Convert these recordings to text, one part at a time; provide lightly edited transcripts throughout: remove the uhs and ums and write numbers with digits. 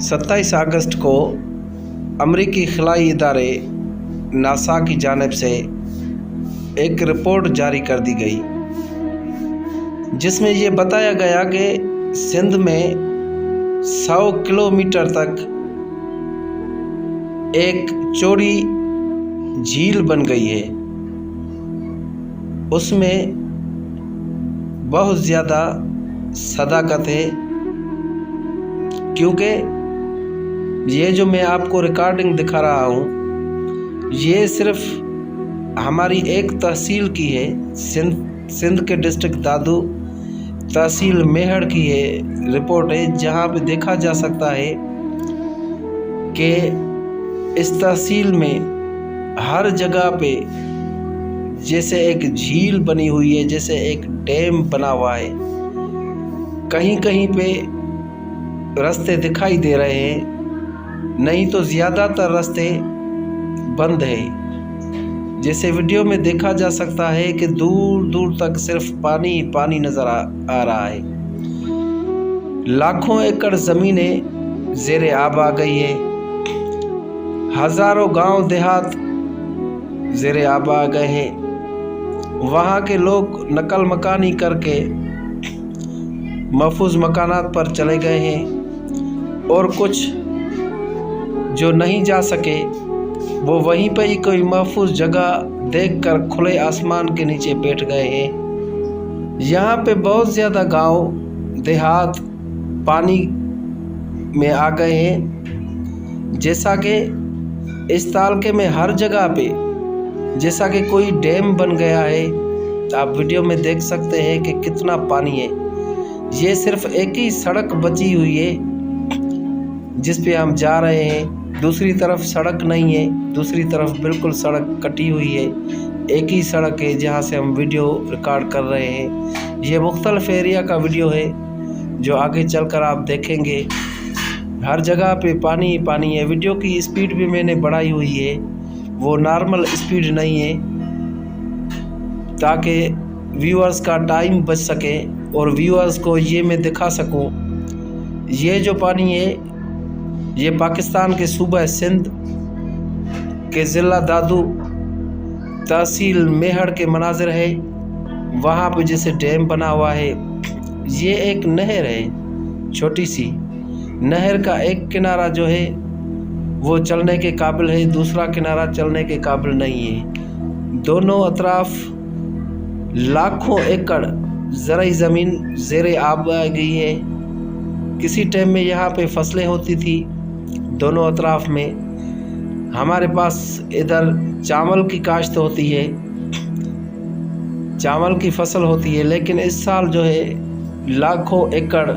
27 अगस्त को अमरीकी खलाई इदारे नासा की जानिब से एक रिपोर्ट जारी कर दी गई, जिसमें ये बताया गया कि सिंध में 100 किलोमीटर तक एक चौड़ी झील बन गई है। उसमें बहुत ज़्यादा सदाकत है, क्योंकि ये जो मैं आपको रिकॉर्डिंग दिखा रहा हूँ ये सिर्फ हमारी एक तहसील की है। सिंध के डिस्ट्रिक्ट दादू तहसील मेहड़ की है रिपोर्ट है, जहाँ पे देखा जा सकता है कि इस तहसील में हर जगह पे जैसे एक झील बनी हुई है, जैसे एक डैम बना हुआ है। कहीं कहीं पे रास्ते दिखाई दे रहे हैं, नहीं तो ज़्यादातर रास्ते बंद है। जैसे वीडियो में देखा जा सकता है कि दूर दूर तक सिर्फ पानी ही पानी नज़र आ रहा है। लाखों एकड़ ज़मीनें ज़ेरे आब आ गई है, हज़ारों गांव देहात ज़ेरे आब आ गए हैं। वहाँ के लोग नकल मकानी करके महफूज मकानात पर चले गए हैं, और कुछ जो नहीं जा सके वो वहीं पर ही कोई महफूज जगह देखकर खुले आसमान के नीचे बैठ गए हैं। यहाँ पे बहुत ज़्यादा गांव देहात पानी में आ गए हैं। जैसा कि इस तालके में हर जगह पे जैसा कि कोई डैम बन गया है। आप वीडियो में देख सकते हैं कि कितना पानी है। ये सिर्फ एक ही सड़क बची हुई है जिस पे हम जा रहे हैं, दूसरी तरफ सड़क नहीं है, दूसरी तरफ बिल्कुल सड़क कटी हुई है। एक ही सड़क है जहाँ से हम वीडियो रिकॉर्ड कर रहे हैं। ये मुख्तलिफ एरिया का वीडियो है जो आगे चलकर आप देखेंगे। हर जगह पे पानी ही पानी है। वीडियो की स्पीड भी मैंने बढ़ाई हुई है, वो नॉर्मल स्पीड नहीं है, ताकि व्यूअर्स का टाइम बच सके और व्यूअर्स को ये मैं दिखा सकूं। ये जो पानी है ये पाकिस्तान के सूबा सिंध के ज़िला दादू तहसील मेहड़ के मनाज़िर है। वहाँ पे जैसे डैम बना हुआ है। ये एक नहर है, छोटी सी नहर का एक किनारा जो है वो चलने के काबिल है, दूसरा किनारा चलने के काबिल नहीं है। दोनों अतराफ लाखों एकड़ ज़राई ज़मीन ज़ेरे आब आ गई है। किसी टाइम में यहाँ पे फसलें होती थी दोनों अतराफ में। हमारे पास इधर चावल की काश्त होती है, चावल की फसल होती है, लेकिन इस साल जो है लाखों एकड़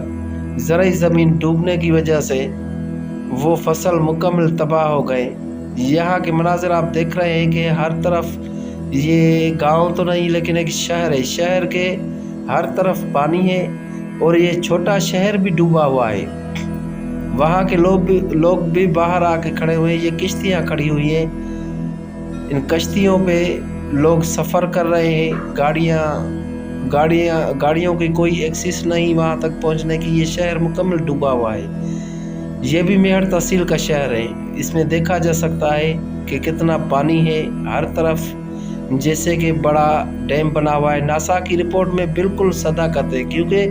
ज़राई ज़मीन डूबने की वजह से वो फसल मुकम्मल तबाह हो गए। यहाँ के मनाज़िर आप देख रहे हैं कि हर तरफ ये गांव तो नहीं लेकिन एक शहर है। शहर के हर तरफ पानी है और ये छोटा शहर भी डूबा हुआ है। वहाँ के लोग भी बाहर आके खड़े हुए हैं। ये किश्तियाँ खड़ी हुई हैं, इन कश्तियों पे लोग सफ़र कर रहे हैं। गाड़ियों की कोई एक्सेस नहीं वहाँ तक पहुँचने की। ये शहर मुकम्मल डूबा हुआ है। ये भी मेहड़ तहसील का शहर है। इसमें देखा जा सकता है कि कितना पानी है हर तरफ, जैसे कि बड़ा डैम बना हुआ है। नासा की रिपोर्ट में बिल्कुल सदाकत है, क्योंकि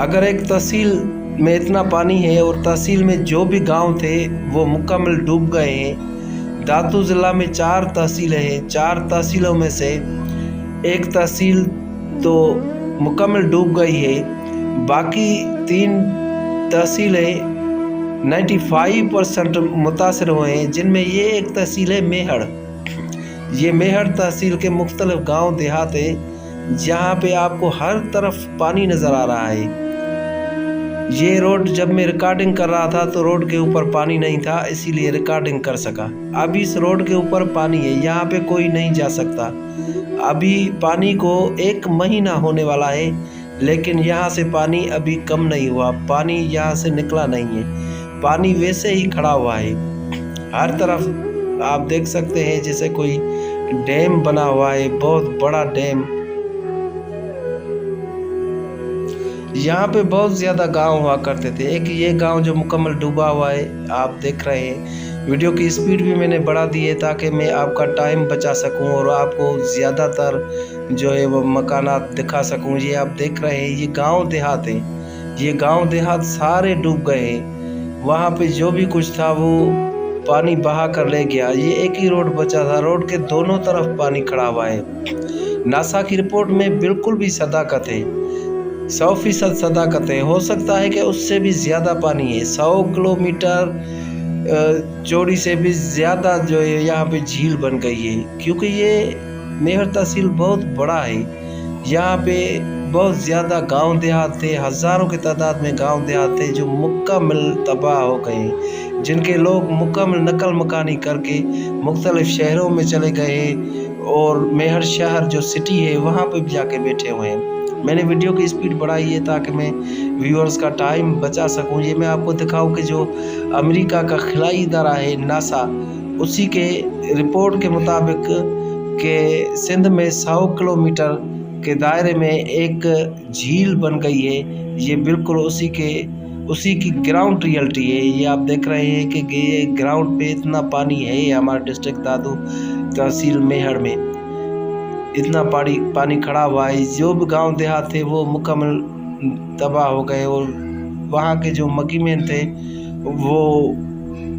अगर एक तहसील में इतना पानी है और तहसील में जो भी गांव थे वो मुकम्मल डूब गए हैं। दादू ज़िला में 4 तहसीलें हैं। 4 तहसीलों में से एक तहसील तो मुकम्मल डूब गई है, बाकी 3 तहसीलें 95% मुतासर हुए हैं, जिनमें ये एक तहसील है मेहड़। ये मेहड़ तहसील के मुख्तलिफ गांव देहात हैं जहाँ पे आपको हर तरफ पानी नज़र आ रहा है। ये रोड जब मैं रिकॉर्डिंग कर रहा था तो रोड के ऊपर पानी नहीं था, इसीलिए रिकॉर्डिंग कर सका। अभी इस रोड के ऊपर पानी है, यहाँ पे कोई नहीं जा सकता। अभी पानी को 1 महीना होने वाला है, लेकिन यहाँ से पानी अभी कम नहीं हुआ। पानी यहाँ से निकला नहीं है, पानी वैसे ही खड़ा हुआ है। हर तरफ आप देख सकते हैं जैसे कोई डैम बना हुआ है, बहुत बड़ा डैम। यहाँ पे बहुत ज़्यादा गांव हुआ करते थे। एक ये गांव जो मुकम्मल डूबा हुआ है आप देख रहे हैं। वीडियो की स्पीड भी मैंने बढ़ा दी है ताकि मैं आपका टाइम बचा सकूं और आपको ज़्यादातर जो है वो मकानात दिखा सकूं। ये आप देख रहे हैं ये गांव देहात है, ये गांव देहात सारे डूब गए हैं। वहाँ पे जो भी कुछ था वो पानी बहा कर ले गया। ये एक ही रोड बचा था, रोड के दोनों तरफ पानी खड़ा हुआ है। नासा की रिपोर्ट में बिल्कुल भी सदाकत है, 100% सदाकत है। हो सकता है कि उससे भी ज़्यादा पानी है, 100 किलोमीटर चौड़ी से भी ज़्यादा जो है यहाँ पे झील बन गई है। क्योंकि ये मेहर तहसील बहुत बड़ा है, यहाँ पे बहुत ज़्यादा गांव देहात थे, हज़ारों की तादाद में गांव देहात थे जो मुकम्मल तबाह हो गए, जिनके लोग मुकम्मल नकल मकानी करके मुख्तलिफ शहरों में चले गए और मेहर शहर जो सिटी है वहाँ पे भी जाके बैठे हुए हैं। मैंने वीडियो की स्पीड बढ़ाई है ताकि मैं व्यूअर्स का टाइम बचा सकूं। ये मैं आपको दिखाऊं कि जो अमेरिका का खिलाई इदारा है नासा, उसी के रिपोर्ट के मुताबिक कि सिंध में 100 किलोमीटर के दायरे में एक झील बन गई है। ये बिल्कुल उसी की ग्राउंड रियलिटी है। ये आप देख रहे हैं कि ये ग्राउंड पे इतना पानी है। हमारे डिस्ट्रिक्ट दादू तहसील मेहर में इतना पानी खड़ा हुआ है। जो भी गांव देहात थे वो मुकम्मल तबाह हो गए और वहाँ के जो मकीमेन थे वो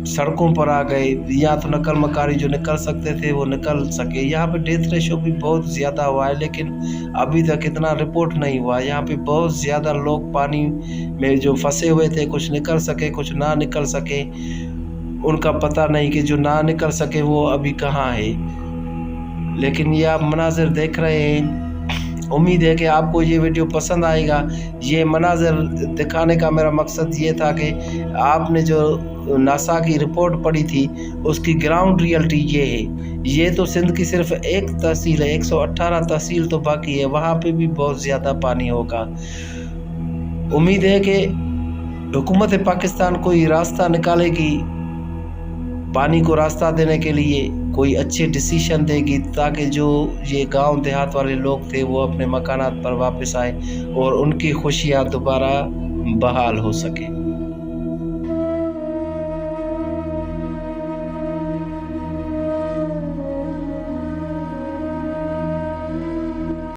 सड़कों पर आ गए। या तो नकल मकारी जो निकल सकते थे वो निकल सके। यहाँ पे डेथ रेशो भी बहुत ज़्यादा हुआ है, लेकिन अभी तक इतना रिपोर्ट नहीं हुआ। यहाँ पे बहुत ज़्यादा लोग पानी में जो फंसे हुए थे, कुछ निकल सके कुछ ना निकल सके, उनका पता नहीं कि जो ना निकल सके वो अभी कहाँ है। लेकिन ये आप मनाज़र देख रहे हैं। उम्मीद है कि आपको ये वीडियो पसंद आएगा। ये मनाज़र दिखाने का मेरा मकसद ये था कि आपने जो नासा की रिपोर्ट पढ़ी थी उसकी ग्राउंड रियलिटी ये है। ये तो सिंध की सिर्फ एक तहसील है, 118 तहसील तो बाकी है, वहाँ पे भी बहुत ज़्यादा पानी होगा। उम्मीद है कि हुकूमत पाकिस्तान कोई रास्ता निकालेगी, पानी को रास्ता देने के लिए कोई अच्छे डिसीजन देगी ताकि जो ये गांव देहात वाले लोग थे वो अपने मकानात पर वापस आए और उनकी खुशियां दोबारा बहाल हो सके।